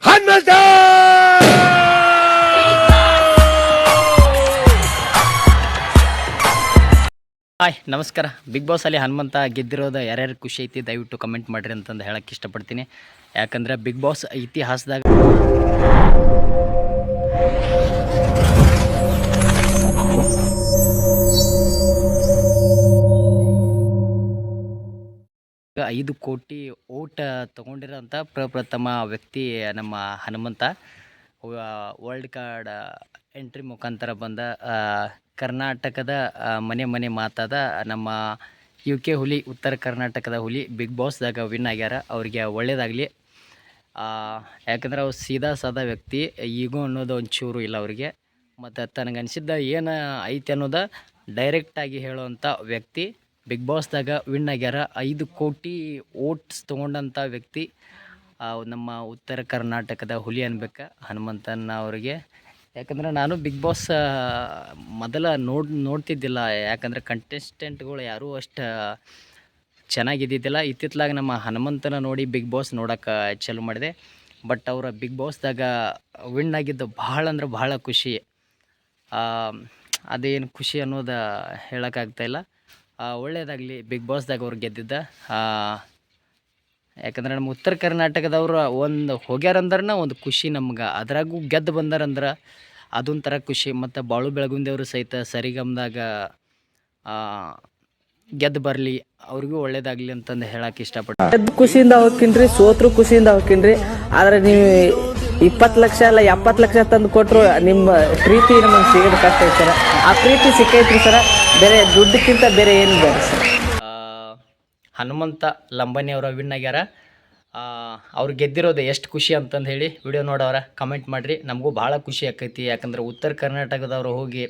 Hanumantha. Hi ನಮಸ್ಕಾರ. Big boss ಅಲ್ಲಿ ಹನುಮಂತ ಗೆದ್ದಿರೋದು ಯಾರ್ಯಾರು ಖುಷಿ ಐತಿ ದಯವಿಟ್ಟು ಕಮೆಂಟ್ ಮಾಡಿರಿ ಅಂತಂದು ಹೇಳಕ್ಕೆ ಇಷ್ಟಪಡ್ತೀನಿ. ಯಾಕಂದರೆ ಬಿಗ್ ಬಾಸ್ ಇತಿಹಾಸದಾಗ ಈಗ 5 ಕೋಟಿ ಓಟ್ ತೊಗೊಂಡಿರೋಂಥ ಪ್ರಪ್ರಥಮ ವ್ಯಕ್ತಿ ನಮ್ಮ ಹನುಮಂತ. ವರ್ಲ್ಡ್ ಕಾರ್ಡ್ ಎಂಟ್ರಿ ಮುಖಾಂತರ ಬಂದ ಕರ್ನಾಟಕದ ಮನೆ ಮಾತಾದ ನಮ್ಮ UK ಹುಲಿ, ಉತ್ತರ ಕರ್ನಾಟಕದ ಹುಲಿ ಬಿಗ್ ಬಾಸ್ದಾಗ ವಿನ್ ಆಗ್ಯಾರ. ಅವ್ರಿಗೆ ಒಳ್ಳೇದಾಗಲಿ. ಯಾಕಂದ್ರೆ ಅವ್ರು ಸೀದಾ ಸಾದಾ ವ್ಯಕ್ತಿ, ಈಗೋ ಅನ್ನೋದು ಒಂಚೂರು ಇಲ್ಲ ಅವ್ರಿಗೆ. ಮತ್ತು ತನಗನ್ಸಿದ್ದ ಏನು ಐತೆ ಅನ್ನೋದು ಡೈರೆಕ್ಟಾಗಿ ಹೇಳುವಂಥ ವ್ಯಕ್ತಿ ಬಿಗ್ ಬಾಸ್ದಾಗ ವಿನ್ ಆಗ್ಯಾರ. 5 ಕೋಟಿ ಓಟ್ಸ್ ತೊಗೊಂಡಂಥ ವ್ಯಕ್ತಿ ನಮ್ಮ ಉತ್ತರ ಕರ್ನಾಟಕದ ಹುಲಿ ಅನ್ಬೇಕು ಹನುಮಂತನ ಅವರಿಗೆ. ಯಾಕಂದ್ರೆ ನಾನು ಬಿಗ್ ಬಾಸ್ ಮೊದಲ ನೋಡ್ತಿದ್ದಿಲ್ಲ. ಯಾಕಂದ್ರೆ ಕಂಟೆಸ್ಟೆಂಟ್ಗಳು ಯಾರೂ ಅಷ್ಟು ಚೆನ್ನಾಗಿದ್ದಿದ್ದಿಲ್ಲ. ಇತ್ತಿತ್ತಲಾಗ ನಮ್ಮ ಹನುಮಂತನ ನೋಡಿ ಬಿಗ್ ಬಾಸ್ ನೋಡೋಕೆ ಚಾಲು ಮಾಡಿದೆ. ಬಟ್ ಅವರ ಬಿಗ್ ಬಾಸ್ದಾಗ ವಿನ್ ಆಗಿದ್ದು ಭಾಳ ಅಂದ್ರೆ ಭಾಳ ಖುಷಿ. ಅದೇನು ಖುಷಿ ಅನ್ನೋದು ಹೇಳೋಕ್ಕಾಗ್ತಾಯಿಲ್ಲ. ಒಳ್ಳೆಯದಾಗಲಿ ಬಿಗ್ ಬಾಸ್ದಾಗ ಅವ್ರು ಗೆದ್ದಿದ್ದ. ಯಾಕಂದ್ರೆ ನಮ್ಮ ಉತ್ತರ ಕರ್ನಾಟಕದವ್ರು ಒಂದು ಹೋಗ್ಯಾರಂದ್ರೆ ಒಂದು ಖುಷಿ ನಮ್ಗೆ. ಅದ್ರಾಗೂ ಗೆದ್ದು ಬಂದಾರಂದ್ರೆ ಅದೊಂಥರ ಖುಷಿ. ಮತ್ತು ಬಾಳು ಬೆಳಗುಂದಿಯವರು ಸಹಿತ ಸರಿಗಮದಾಗ ಗೆದ್ದು ಬರಲಿ, ಅವ್ರಿಗೂ ಒಳ್ಳೇದಾಗಲಿ ಅಂತಂದು ಹೇಳಕ್ಕೆ ಇಷ್ಟಪಡ್ತೀನಿ. ಗೆದ್ದು ಖುಷಿಯಿಂದ ಹೋಗ್ಕಿನ್ರಿ, ಸೋತ್ರು ಖುಷಿಯಿಂದ ಹೋಗ್ಕಿನ್ರಿ. ಆದರೆ ನೀವು 20 ಲಕ್ಷ ಅಲ್ಲ 70 ಲಕ್ಷ ತಂದು ಕೊಟ್ಟರು ನಿಮ್ಮ ಪ್ರೀತಿ ನಮಗೆ ಸಿಗೋದು ಕಷ್ಟ ಐತೆ ಸರ. ಆ ಪ್ರೀತಿ ಸಿಕ್ಕೈತ್ರಿ ಸರ. ಬೇರೆ ದುಡ್ಡಕ್ಕಿಂತ ಬೇರೆ ಏನು ಬೇಡ ಸರ್. ಹನುಮಂತ ಲಂಬಾನಿ ಅವರ ವಿನ್ ಆಗ್ಯಾರ. ಅವ್ರು ಗೆದ್ದಿರೋದು ಎಷ್ಟು ಖುಷಿ ಅಂತಂದು ಹೇಳಿ ವಿಡಿಯೋ ನೋಡೋರ ಕಮೆಂಟ್ ಮಾಡಿರಿ. ನಮಗೂ ಭಾಳ ಖುಷಿ ಆಕೈತಿ. ಯಾಕಂದ್ರೆ ಉತ್ತರ ಕರ್ನಾಟಕದವರು ಹೋಗಿ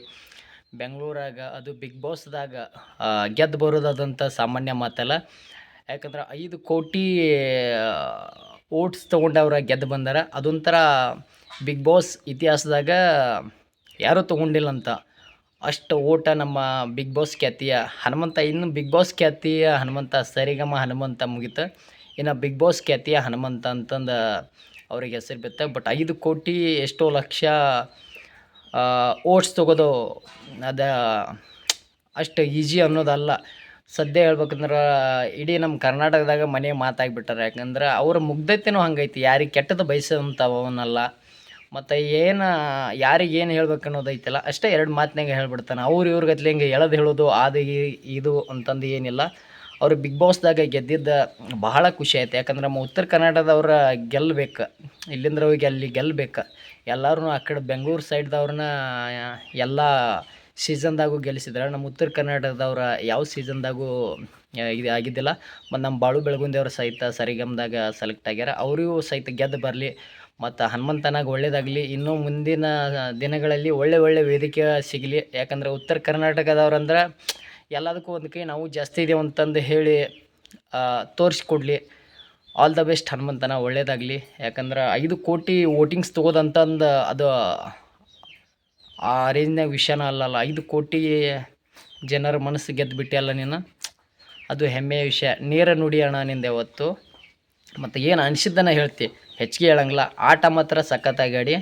ಬೆಂಗಳೂರಾಗ ಅದು ಬಿಗ್ ಬಾಸ್ದಾಗ ಗೆದ್ದು ಬರೋದು ಅದಂಥ ಸಾಮಾನ್ಯ ಮಾತಲ್ಲ. ಯಾಕಂದ್ರೆ 5 ಕೋಟಿ ಓಟ್ಸ್ ತೊಗೊಂಡವ್ರ ಗೆದ್ದು ಬಂದಾರ. ಅದೊಂಥರ ಬಿಗ್ ಬಾಸ್ ಇತಿಹಾಸದಾಗ ಯಾರೂ ತೊಗೊಂಡಿಲ್ಲ ಅಂತ ಅಷ್ಟು ಓಟ ನಮ್ಮ ಬಿಗ್ ಬಾಸ್ ಖ್ಯಾತಿಯ ಹನುಮಂತ. ಇನ್ನು ಬಿಗ್ ಬಾಸ್ ಖ್ಯಾತಿಯ ಹನುಮಂತ ಸರಿಗಮ ಹನುಮಂತ ಮುಗಿತು. ಇನ್ನು ಬಿಗ್ ಬಾಸ್ ಖ್ಯಾತಿಯ ಹನುಮಂತ ಅಂತಂದು ಅವ್ರಿಗೆ ಹೆಸರು ಬಿತ್ತು. ಬಟ್ 5 ಕೋಟಿ ಎಷ್ಟೋ ಲಕ್ಷ ಓಟ್ಸ್ ತೊಗೋದು ಅದು ಅಷ್ಟು ಈಜಿ ಅನ್ನೋದಲ್ಲ. ಸದ್ಯ ಹೇಳ್ಬೇಕಂದ್ರೆ ಇಡೀ ನಮ್ಮ ಕರ್ನಾಟಕದಾಗ ಮನೆ ಮಾತಾಗಿಬಿಟ್ಟಾರೆ. ಯಾಕಂದ್ರೆ ಅವ್ರ ಮುಗ್ಧತೆನೂ ಹಂಗೈತಿ. ಯಾರಿಗೆ ಕೆಟ್ಟದ್ದು ಬಯಸೋಂಥವನಲ್ಲ. ಮತ್ತು ಯಾರಿಗೆ ಏನು ಹೇಳ್ಬೇಕು ಅನ್ನೋದೈತಲ್ಲ ಅಷ್ಟೇ 2 ಮಾತಿನಾಗ ಹೇಳ್ಬಿಡ್ತಾನೆ. ಇವ್ರಿಗತ್ಲೆ ಹಿಂಗೆ ಎಳೆದು ಹೇಳೋದು ಅದು ಇದು ಅಂತಂದು ಏನಿಲ್ಲ. ಅವರು ಬಿಗ್ ಬಾಸ್ದಾಗ ಗೆದ್ದಿದ್ದ ಬಹಳ ಖುಷಿ ಆಯ್ತು. ಯಾಕಂದ್ರೆ ನಮ್ಮ ಉತ್ತರ ಕರ್ನಾಟಕದವ್ರ ಗೆಲ್ಲಬೇಕು, ಇಲ್ಲಿಂದ ಹೋಗಿ ಅಲ್ಲಿ ಗೆಲ್ಲಬೇಕು. ಎಲ್ಲರೂ ಆ ಕಡೆ ಬೆಂಗಳೂರು ಸೈಡ್ದವ್ರನ್ನ ಎಲ್ಲ ಸೀಸನ್ದಾಗೂ ಗೆಲ್ಲಿಸಿದ್ರೆ ನಮ್ಮ ಉತ್ತರ ಕರ್ನಾಟಕದವ್ರ ಯಾವ ಸೀಸನ್ದಾಗೂ ಇದು ಆಗಿದ್ದಿಲ್ಲ. ಮತ್ತು ನಮ್ಮ ಬಾಳು ಬೆಳಗುಂದಿಯವ್ರ ಸಹಿತ ಸರಿಗಮದಾಗ ಸೆಲೆಕ್ಟ್ ಆಗ್ಯಾರ. ಅವರಿಗೂ ಸಹಿತ ಗೆದ್ದು ಬರಲಿ. ಮತ್ತು ಹನುಮಂತನಾಗ ಒಳ್ಳೇದಾಗಲಿ. ಇನ್ನೂ ಮುಂದಿನ ದಿನಗಳಲ್ಲಿ ಒಳ್ಳೆ ವೇದಿಕೆ ಸಿಗಲಿ. ಯಾಕಂದರೆ ಉತ್ತರ ಕರ್ನಾಟಕದವ್ರಂದ್ರೆ ಎಲ್ಲದಕ್ಕೂ ಒಂದು ಕೈ ನಾವು ಜಾಸ್ತಿ ಇದೆವು ಅಂತಂದು ಹೇಳಿ ತೋರಿಸ್ಕೊಡ್ಲಿ. ಆಲ್ ದ ಬೆಸ್ಟ್ ಹನುಮಂತನ, ಒಳ್ಳೇದಾಗಲಿ. ಯಾಕಂದ್ರೆ 5 ಕೋಟಿ ವೋಟಿಂಗ್ಸ್ ತೊಗೋದಂತಂದು ಅದು ಆ ರೇಂಜ್ನಾಗ ವಿಷಯನ ಅಲ್ಲಲ್ಲ. 5 ಕೋಟಿ ಜನರ ಮನಸ್ಸು ಗೆದ್ದುಬಿಟ್ಟೆ ನೀನು, ಅದು ಹೆಮ್ಮೆಯ ವಿಷಯ. ನೇರ ನುಡಿ ಅಣ್ಣ ನಿಂದೆ ಯಾವತ್ತು. ಮತ್ತು ಏನು ಅನಿಸಿದ್ದನ್ನು ಹೇಳ್ತಿ, ಹೆಚ್ಚಿಗೆ ಹೇಳಂಗಿಲ್ಲ. ಆಟ ಮಾತ್ರ ಸಖತ್ತಾಗಿ ಆಡಿ.